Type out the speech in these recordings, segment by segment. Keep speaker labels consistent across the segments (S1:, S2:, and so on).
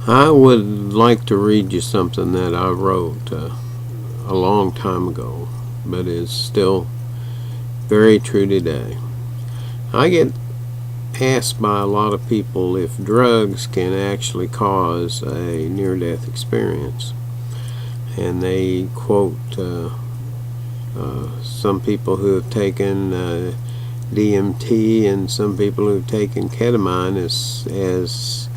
S1: I would like to read you something that I wrote a long time ago, but is still very true today. I get asked by a lot of people if drugs can actually cause a near-death experience, and they quote some people who have taken DMT and some people who have taken ketamine as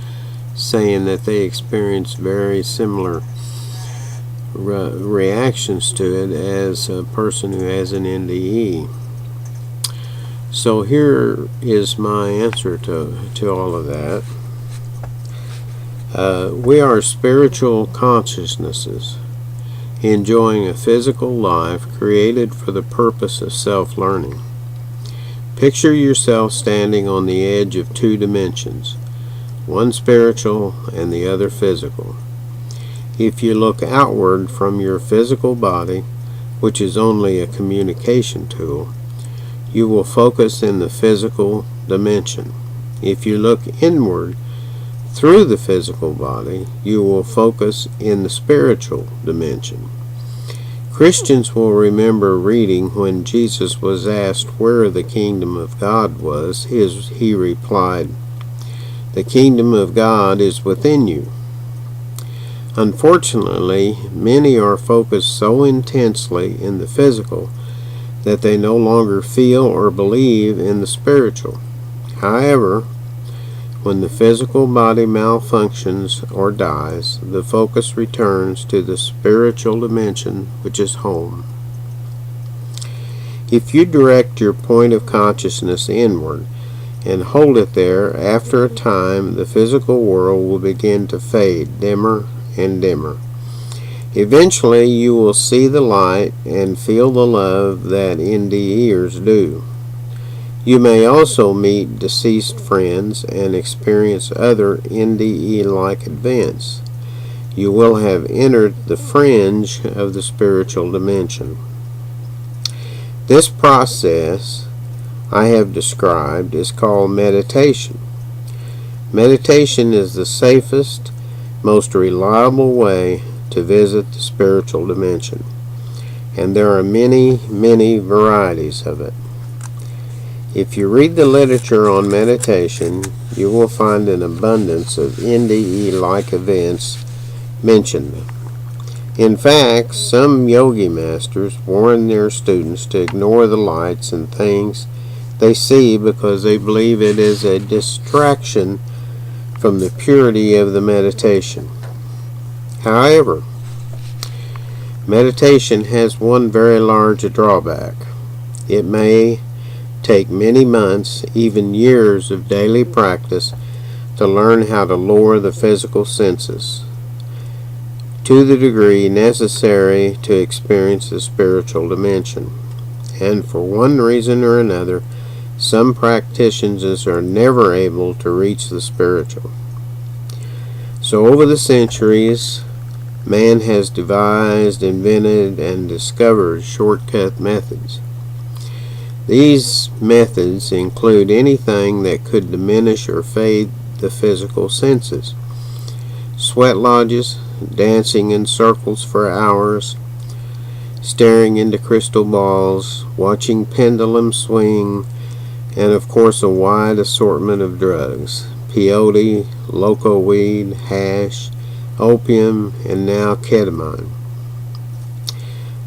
S1: saying that they experience very similar reactions to it as a person who has an NDE. So here is my answer to all of that. We are spiritual consciousnesses enjoying a physical life created for the purpose of self-learning. Picture yourself standing on the edge of two dimensions, one spiritual and the other physical. If you look outward from your physical body, which is only a communication tool, you will focus in the physical dimension. If you look inward through the physical body, you will focus in the spiritual dimension. Christians will remember reading when Jesus was asked where the kingdom of God was. He replied, "The kingdom of God is within you." Unfortunately, many are focused so intensely in the physical that they no longer feel or believe in the spiritual. However, when the physical body malfunctions or dies, the focus returns to the spiritual dimension, which is home. If you direct your point of consciousness inward and hold it there, after a time the physical world will begin to fade dimmer and dimmer. Eventually you will see the light and feel the love that NDEers do. You may also meet deceased friends and experience other NDE-like events. You will have entered the fringe of the spiritual dimension. This process I have described is called meditation. Meditation is the safest, most reliable way to visit the spiritual dimension, and there are many, many varieties of it. If you read the literature on meditation, you will find an abundance of NDE-like events mentioned. In fact, some yogi masters warn their students to ignore the lights and things they see because they believe it is a distraction from the purity of the meditation. However, meditation has one very large drawback. It may take many months, even years of daily practice to learn how to lower the physical senses to the degree necessary to experience the spiritual dimension. And for one reason or another, some practitioners are never able to reach the spiritual. So over the centuries, man has devised, invented, and discovered shortcut methods. These methods include anything that could diminish or fade the physical senses. Sweat lodges, dancing in circles for hours, staring into crystal balls, watching pendulums swing, and of course a wide assortment of drugs: peyote, loco weed, hash, opium, and now ketamine.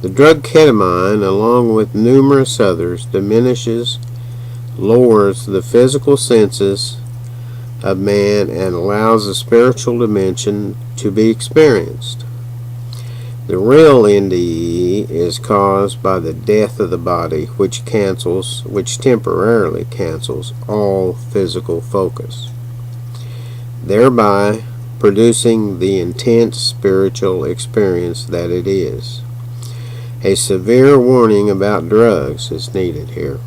S1: The drug ketamine, along with numerous others, diminishes, lowers the physical senses of man and allows the spiritual dimension to be experienced. The real NDE is caused by the death of the body, which temporarily cancels all physical focus, thereby producing the intense spiritual experience that it is. A severe warning about drugs is needed here.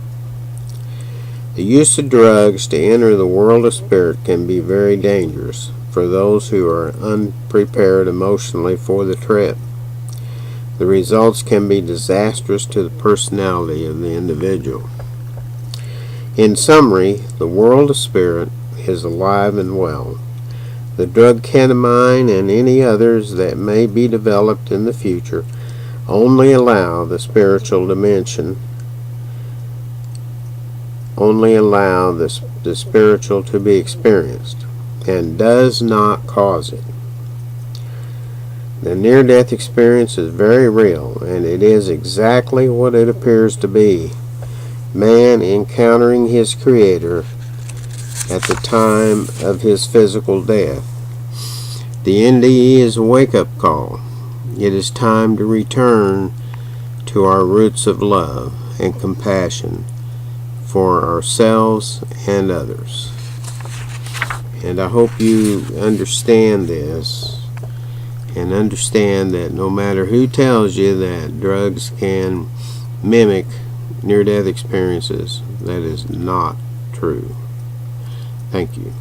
S1: The use of drugs to enter the world of spirit can be very dangerous for those who are unprepared emotionally for the trip. The results can be disastrous to the personality of the individual. In summary, the world of spirit is alive and well. The drug ketamine and any others that may be developed in the future only allow the spiritual dimension, only allow the spiritual to be experienced, and does not cause it. The near-death experience is very real, and it is exactly what it appears to be. Man encountering his Creator at the time of his physical death. The NDE is a wake-up call. It is time to return to our roots of love and compassion for ourselves and others. And I hope you understand this, and understand that no matter who tells you that drugs can mimic near-death experiences, that is not true. Thank you.